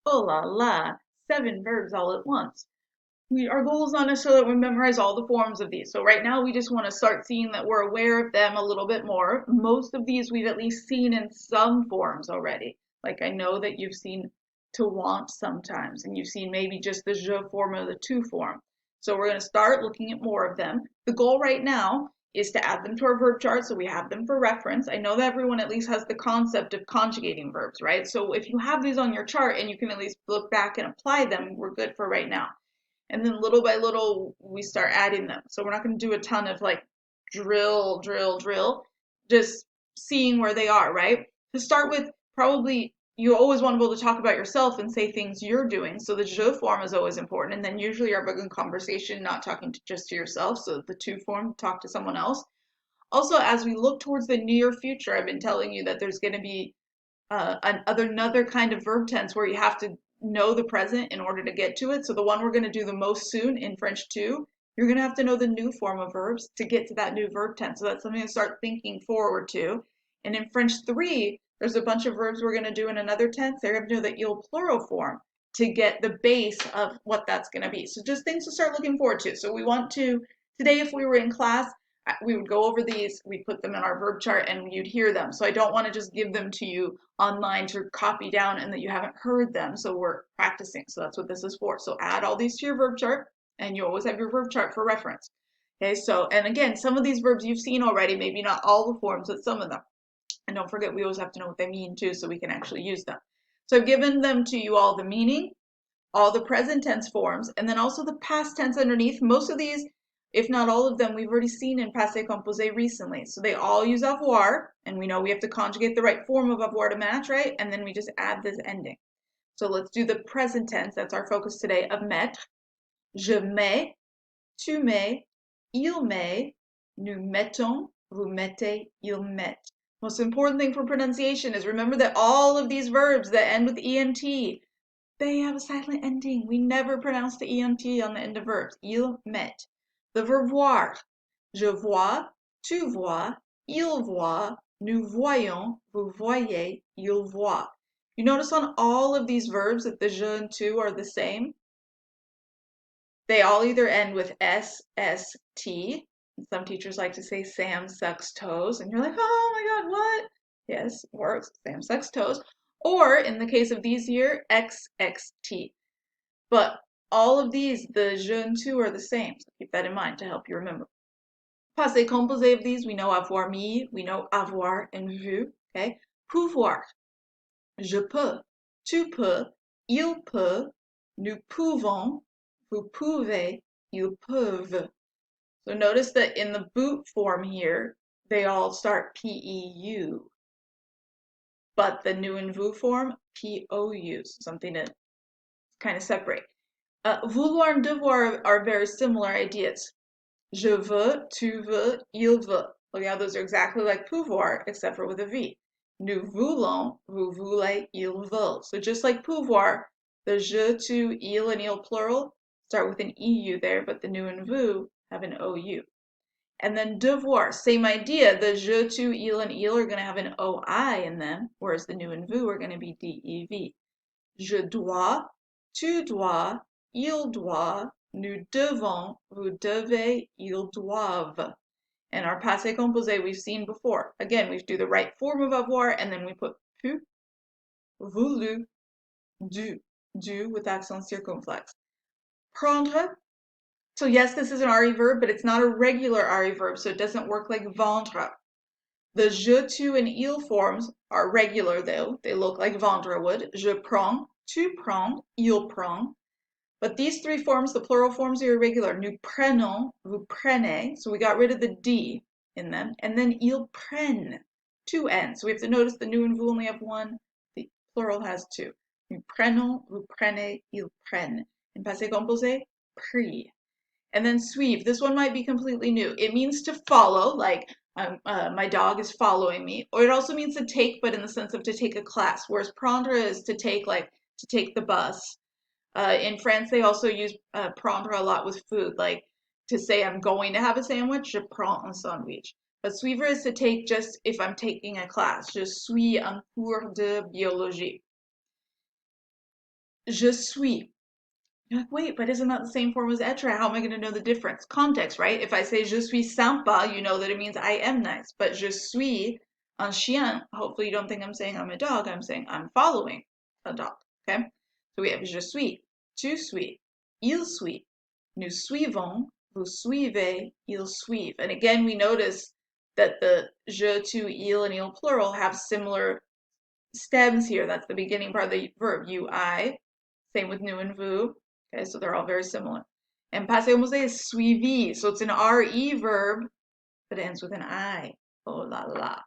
Oh la la, 7 verbs all at once. Our goal is not necessarily that we memorize all the forms of these. So right now we just want to start seeing that we're aware of them a little bit more. Most of these we've at least seen in some forms already. Like I know that you've seen to want sometimes, and you've seen maybe just the je form or the tu form. So we're going to start looking at more of them. The goal right now is to add them to our verb chart so we have them for reference. I know that everyone at least has the concept of conjugating verbs, right? So if you have these on your chart and you can at least look back and apply them, we're good for right now. And then little by little, we start adding them. So we're not going to do a ton of like drill, drill, drill, just seeing where they are, right? To start with, probably you always want to be able to talk about yourself and say things you're doing. So the je form is always important. And then usually you're having a conversation, not talking to just to yourself. So the tu form, talk to someone else. Also, as we look towards the near future, I've been telling you that there's going to be another kind of verb tense where you have to know the present in order to get to it. So the one we're going to do the most soon in French 2, you're going to have to know the new form of verbs to get to that new verb tense. So that's something to start thinking forward to. And in French 3, there's a bunch of verbs we're going to do in another tense. They're going to know the il plural form to get the base of what that's going to be. So just things to start looking forward to. So we want to, today if we were in class, we would go over these, we put them in our verb chart and you'd hear them. So I don't want to just give them to you online to copy down and that you haven't heard them. So we're practicing. So that's what this is for. So add all these to your verb chart and you always have your verb chart for reference. Okay, so, and again, some of these verbs you've seen already, maybe not all the forms, but some of them. And don't forget, we always have to know what they mean too, so we can actually use them. So I've given them to you all the meaning, all the present tense forms, and then also the past tense underneath. Most of these, if not all of them, we've already seen in passé composé recently. So they all use avoir, and we know we have to conjugate the right form of avoir to match, right? And then we just add this ending. So let's do the present tense. That's our focus today of mettre. Je mets, tu mets, il met, nous mettons, vous mettez, il met. Most important thing for pronunciation is remember that all of these verbs that end with ent, they have a silent ending. We never pronounce the ENT on the end of verbs. Il met. The verb voir. Je vois, tu vois, il voit, nous voyons, vous voyez, il voit. You notice on all of these verbs that the je and tu are the same. They all either end with S, S, T. Some teachers like to say Sam sucks toes, and you're like, oh my God, what? Yes, works. Sam sucks toes. Or in the case of these here, X, X, T. But all of these, the je and tu are the same. So keep that in mind to help you remember. Passé composé of these, we know avoir mis, we know avoir and vu. Okay. Pouvoir. Je peux. Tu peux. Il peut. Nous pouvons. Vous pouvez. Ils peuvent. So notice that in the boot form here, they all start P-E-U. But the nous and vous form, P-O-U. Something to kind of separate. Vouloir and devoir are very similar ideas. Je veux, tu veux, il veut. Look how those are exactly like pouvoir, except for with a V. Nous voulons, vous voulez, ils veulent. So just like pouvoir, the je, tu, il, and il plural start with an EU there, but the nous and vous have an OU. And then devoir, same idea. The je, tu, il, and il are going to have an OI in them, whereas the nous and vous are going to be DEV. Je dois, tu dois, il doit, nous devons, vous devez, ils doivent. And our passé composé we've seen before. Again, we do the right form of avoir and then we put pu, voulu, du with accent circumflex. Prendre. So yes, this is an RE verb, but it's not a regular RE verb, so it doesn't work like vendre. The je, tu, and il forms are regular though. They look like vendre would. Je prends, tu prends, il prend. But these three forms, the plural forms, are irregular. Nous prenons, vous prenez. So we got rid of the D in them. And then ils prennent, two N's. So we have to notice the nous and vous only have one. The plural has two. Nous prenons, vous prenez, ils prennent. In passé composé, pris. And then suivre. This one might be completely new. It means to follow, like my dog is following me. Or it also means to take, but in the sense of to take a class. Whereas prendre is to take, like to take the bus. In France, they also use prendre a lot with food, like to say I'm going to have a sandwich, je prends un sandwich. But suivre is to take just if I'm taking a class. Je suis un cours de biologie. Je suis. You're like, wait, but isn't that the same form as être? How am I going to know the difference? Context, right? If I say je suis sympa, you know that it means I am nice. But je suis un chien. Hopefully you don't think I'm saying I'm a dog. I'm saying I'm following a dog. Okay? So we have je suis, tu suis, il suit, nous suivons, vous suivez, ils suivent. And again, we notice that the je, tu, il, and il plural have similar stems here. That's the beginning part of the verb. You, I. Same with nous and vous. Okay, so they're all very similar. And passé composé is suivi. So it's an RE verb, but it ends with an I. Oh la la.